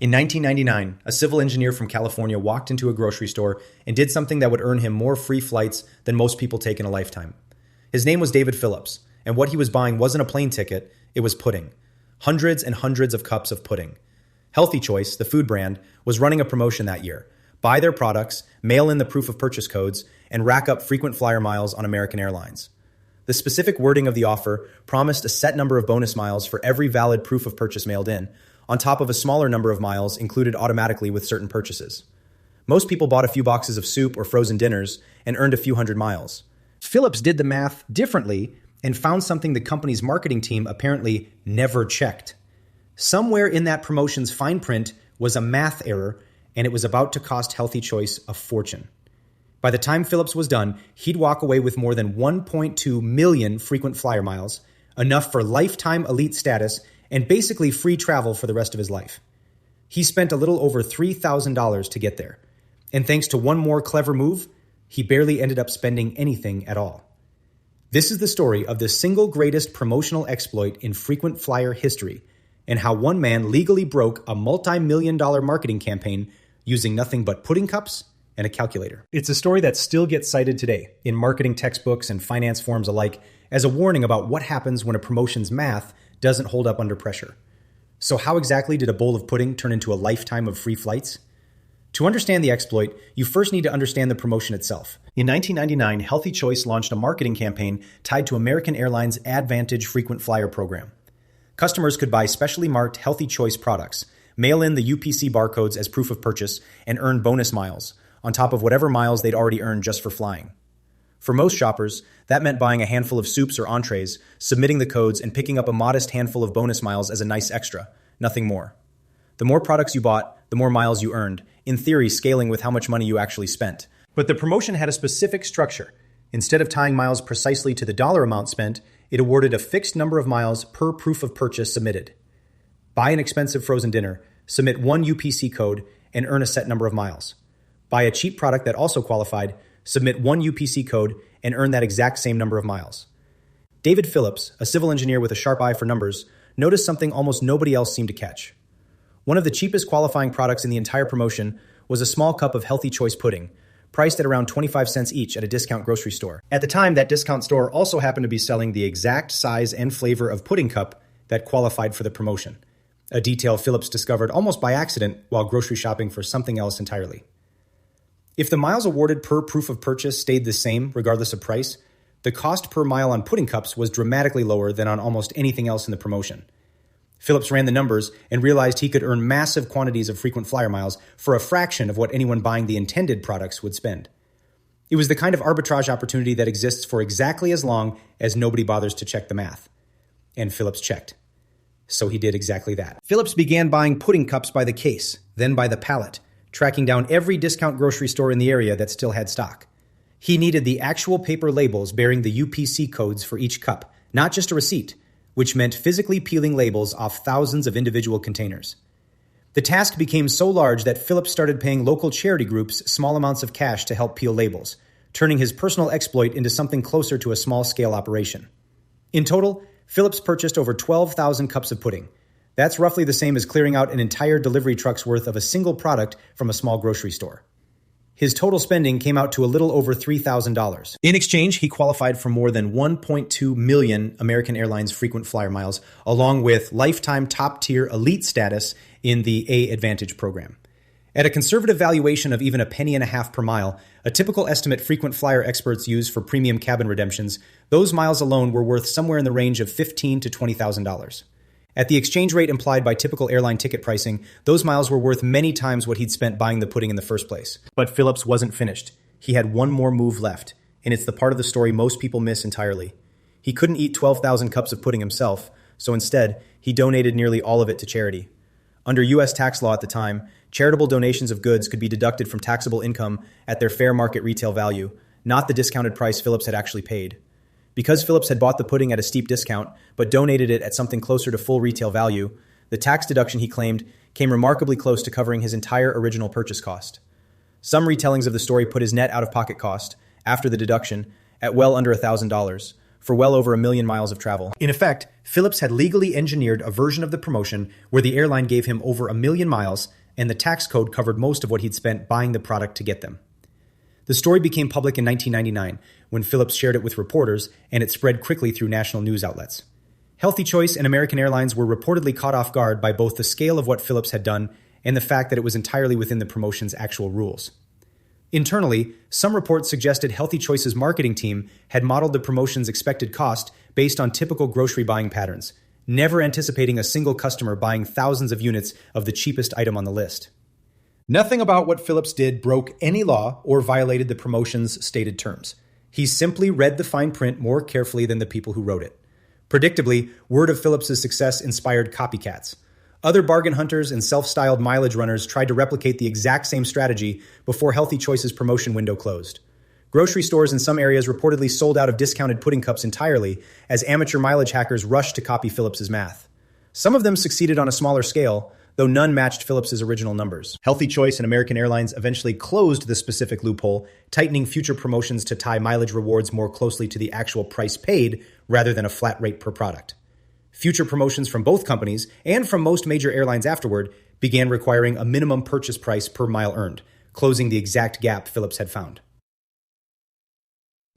In 1999, a civil engineer from California walked into a grocery store and did something that would earn him more free flights than most people take in a lifetime. His name was David Phillips, and what he was buying wasn't a plane ticket, it was pudding. Hundreds and hundreds of cups of pudding. Healthy Choice, the food brand, was running a promotion that year. Buy their products, mail in the proof of purchase codes, and rack up frequent flyer miles on American Airlines. The specific wording of the offer promised a set number of bonus miles for every valid proof of purchase mailed in, on top of a smaller number of miles included automatically with certain purchases. Most people bought a few boxes of soup or frozen dinners and earned a few hundred miles. Phillips did the math differently and found something the company's marketing team apparently never checked. Somewhere in that promotion's fine print was a math error, and it was about to cost Healthy Choice a fortune. By the time Phillips was done, he'd walk away with more than 1.2 million frequent flyer miles, enough for lifetime elite status and basically free travel for the rest of his life. He spent a little over $3,000 to get there. And thanks to one more clever move, he barely ended up spending anything at all. This is the story of the single greatest promotional exploit in frequent flyer history, and how one man legally broke a multi-million-dollar marketing campaign using nothing but pudding cups and a calculator. It's a story that still gets cited today in marketing textbooks and finance forums alike as a warning about what happens when a promotion's math doesn't hold up under pressure. So how exactly did a bowl of pudding turn into a lifetime of free flights? To understand the exploit, you first need to understand the promotion itself. In 1999, Healthy Choice launched a marketing campaign tied to American Airlines' AAdvantage frequent flyer program. Customers could buy specially marked Healthy Choice products, mail in the UPC barcodes as proof of purchase, and earn bonus miles, on top of whatever miles they'd already earned just for flying. For most shoppers, that meant buying a handful of soups or entrees, submitting the codes, and picking up a modest handful of bonus miles as a nice extra, nothing more. The more products you bought, the more miles you earned, in theory scaling with how much money you actually spent. But the promotion had a specific structure. Instead of tying miles precisely to the dollar amount spent, it awarded a fixed number of miles per proof of purchase submitted. Buy an expensive frozen dinner, submit one UPC code, and earn a set number of miles. Buy a cheap product that also qualified, submit one UPC code, and earn that exact same number of miles. David Phillips, a civil engineer with a sharp eye for numbers, noticed something almost nobody else seemed to catch. One of the cheapest qualifying products in the entire promotion was a small cup of Healthy Choice pudding, priced at around 25 cents each at a discount grocery store. At the time, that discount store also happened to be selling the exact size and flavor of pudding cup that qualified for the promotion, a detail Phillips discovered almost by accident while grocery shopping for something else entirely. If the miles awarded per proof of purchase stayed the same regardless of price, the cost per mile on pudding cups was dramatically lower than on almost anything else in the promotion. Phillips ran the numbers and realized he could earn massive quantities of frequent flyer miles for a fraction of what anyone buying the intended products would spend. It was the kind of arbitrage opportunity that exists for exactly as long as nobody bothers to check the math. And Phillips checked. So he did exactly that. Phillips began buying pudding cups by the case, then by the pallet, tracking down every discount grocery store in the area that still had stock. He needed the actual paper labels bearing the UPC codes for each cup, not just a receipt, which meant physically peeling labels off thousands of individual containers. The task became so large that Phillips started paying local charity groups small amounts of cash to help peel labels, turning his personal exploit into something closer to a small-scale operation. In total, Phillips purchased over 12,000 cups of pudding. That's roughly the same as clearing out an entire delivery truck's worth of a single product from a small grocery store. His total spending came out to a little over $3,000. In exchange, he qualified for more than 1.2 million American Airlines frequent flyer miles, along with lifetime top-tier elite status in the AAdvantage program. At a conservative valuation of even a penny and a half per mile, a typical estimate frequent flyer experts use for premium cabin redemptions, those miles alone were worth somewhere in the range of $15,000 to $20,000. At the exchange rate implied by typical airline ticket pricing, those miles were worth many times what he'd spent buying the pudding in the first place. But Phillips wasn't finished. He had one more move left, and it's the part of the story most people miss entirely. He couldn't eat 12,000 cups of pudding himself, so instead, he donated nearly all of it to charity. Under U.S. tax law at the time, charitable donations of goods could be deducted from taxable income at their fair market retail value, not the discounted price Phillips had actually paid. Because Phillips had bought the pudding at a steep discount, but donated it at something closer to full retail value, the tax deduction he claimed came remarkably close to covering his entire original purchase cost. Some retellings of the story put his net out-of-pocket cost, after the deduction, at well under $1,000, for well over 1 million miles of travel. In effect, Phillips had legally engineered a version of the promotion where the airline gave him over 1 million miles and the tax code covered most of what he'd spent buying the product to get them. The story became public in 1999 when Phillips shared it with reporters, and it spread quickly through national news outlets. Healthy Choice and American Airlines were reportedly caught off guard by both the scale of what Phillips had done and the fact that it was entirely within the promotion's actual rules. Internally, some reports suggested Healthy Choice's marketing team had modeled the promotion's expected cost based on typical grocery buying patterns, never anticipating a single customer buying thousands of units of the cheapest item on the list. Nothing about what Phillips did broke any law or violated the promotion's stated terms. He simply read the fine print more carefully than the people who wrote it. Predictably, word of Phillips's success inspired copycats. Other bargain hunters and self-styled mileage runners tried to replicate the exact same strategy before Healthy Choice's promotion window closed. Grocery stores in some areas reportedly sold out of discounted pudding cups entirely as amateur mileage hackers rushed to copy Phillips's math. Some of them succeeded on a smaller scale, though none matched Phillips's original numbers. Healthy Choice and American Airlines eventually closed the specific loophole, tightening future promotions to tie mileage rewards more closely to the actual price paid rather than a flat rate per product. Future promotions from both companies, and from most major airlines afterward, began requiring a minimum purchase price per mile earned, closing the exact gap Phillips had found.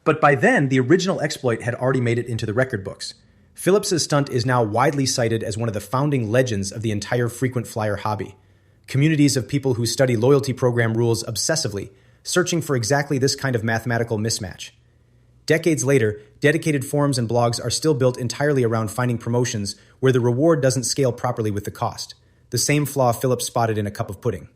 But by then, the original exploit had already made it into the record books. Phillips's stunt is now widely cited as one of the founding legends of the entire frequent flyer hobby. Communities of people who study loyalty program rules obsessively, searching for exactly this kind of mathematical mismatch. Decades later, dedicated forums and blogs are still built entirely around finding promotions where the reward doesn't scale properly with the cost, the same flaw Phillips spotted in a cup of pudding.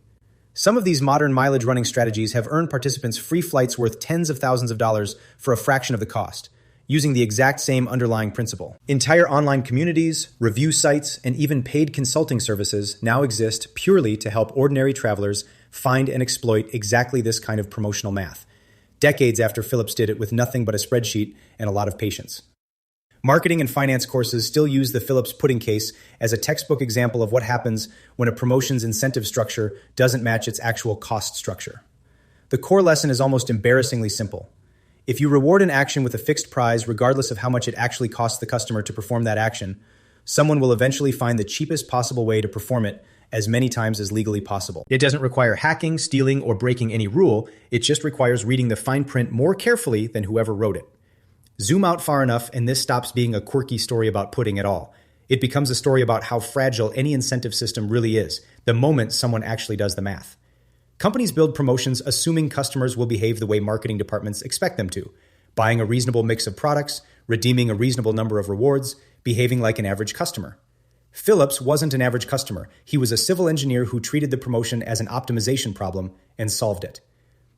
Some of these modern mileage running strategies have earned participants free flights worth tens of thousands of dollars for a fraction of the cost, using the exact same underlying principle. Entire online communities, review sites, and even paid consulting services now exist purely to help ordinary travelers find and exploit exactly this kind of promotional math, decades after Phillips did it with nothing but a spreadsheet and a lot of patience. Marketing and finance courses still use the Phillips pudding case as a textbook example of what happens when a promotion's incentive structure doesn't match its actual cost structure. The core lesson is almost embarrassingly simple. If you reward an action with a fixed prize regardless of how much it actually costs the customer to perform that action, someone will eventually find the cheapest possible way to perform it as many times as legally possible. It doesn't require hacking, stealing, or breaking any rule. It just requires reading the fine print more carefully than whoever wrote it. Zoom out far enough and this stops being a quirky story about pudding at all. It becomes a story about how fragile any incentive system really is the moment someone actually does the math. Companies build promotions assuming customers will behave the way marketing departments expect them to, buying a reasonable mix of products, redeeming a reasonable number of rewards, behaving like an average customer. Phillips wasn't an average customer. He was a civil engineer who treated the promotion as an optimization problem and solved it.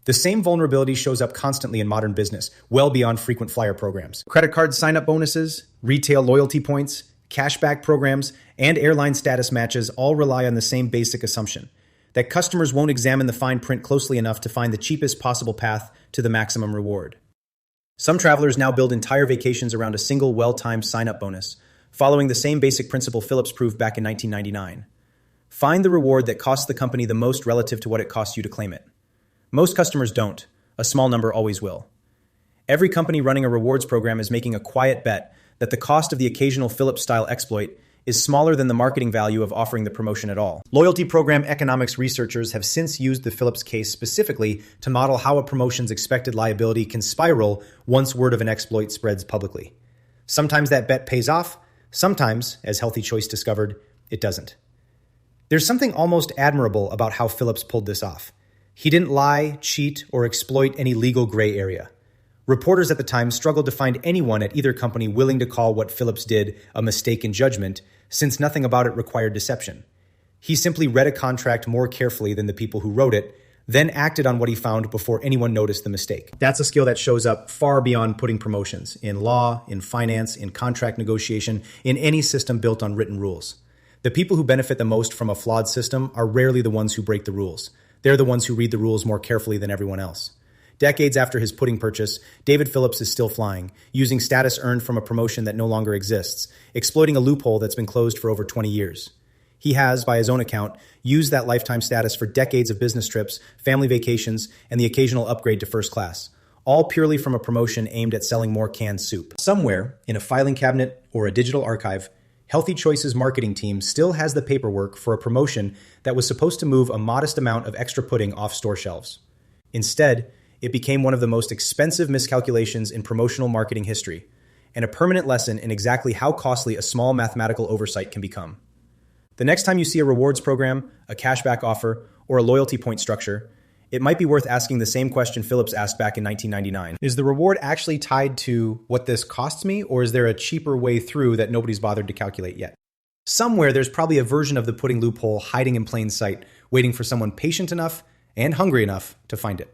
The same vulnerability shows up constantly in modern business, well beyond frequent flyer programs. Credit card sign-up bonuses, retail loyalty points, cashback programs, and airline status matches all rely on the same basic assumption, that customers won't examine the fine print closely enough to find the cheapest possible path to the maximum reward. Some travelers now build entire vacations around a single well-timed sign-up bonus, following the same basic principle Phillips proved back in 1999. Find the reward that costs the company the most relative to what it costs you to claim it. Most customers don't. A small number always will. Every company running a rewards program is making a quiet bet that the cost of the occasional Phillips-style exploit is smaller than the marketing value of offering the promotion at all. Loyalty program economics researchers have since used the Phillips case specifically to model how a promotion's expected liability can spiral once word of an exploit spreads publicly. Sometimes that bet pays off. Sometimes, as Healthy Choice discovered, it doesn't. There's something almost admirable about how Phillips pulled this off. He didn't lie, cheat, or exploit any legal gray area. Reporters at the time struggled to find anyone at either company willing to call what Phillips did a mistake in judgment, since nothing about it required deception. He simply read a contract more carefully than the people who wrote it, then acted on what he found before anyone noticed the mistake. That's a skill that shows up far beyond pudding promotions, in law, in finance, in contract negotiation, in any system built on written rules. The people who benefit the most from a flawed system are rarely the ones who break the rules. They're the ones who read the rules more carefully than everyone else. Decades after his pudding purchase, David Phillips is still flying, using status earned from a promotion that no longer exists, exploiting a loophole that's been closed for over 20 years. He has, by his own account, used that lifetime status for decades of business trips, family vacations, and the occasional upgrade to first class, all purely from a promotion aimed at selling more canned soup. Somewhere, in a filing cabinet or a digital archive, Healthy Choice's marketing team still has the paperwork for a promotion that was supposed to move a modest amount of extra pudding off store shelves. Instead, it became one of the most expensive miscalculations in promotional marketing history, and a permanent lesson in exactly how costly a small mathematical oversight can become. The next time you see a rewards program, a cashback offer, or a loyalty point structure, it might be worth asking the same question Phillips asked back in 1999. Is the reward actually tied to what this costs me, or is there a cheaper way through that nobody's bothered to calculate yet? Somewhere there's probably a version of the pudding loophole hiding in plain sight, waiting for someone patient enough and hungry enough to find it.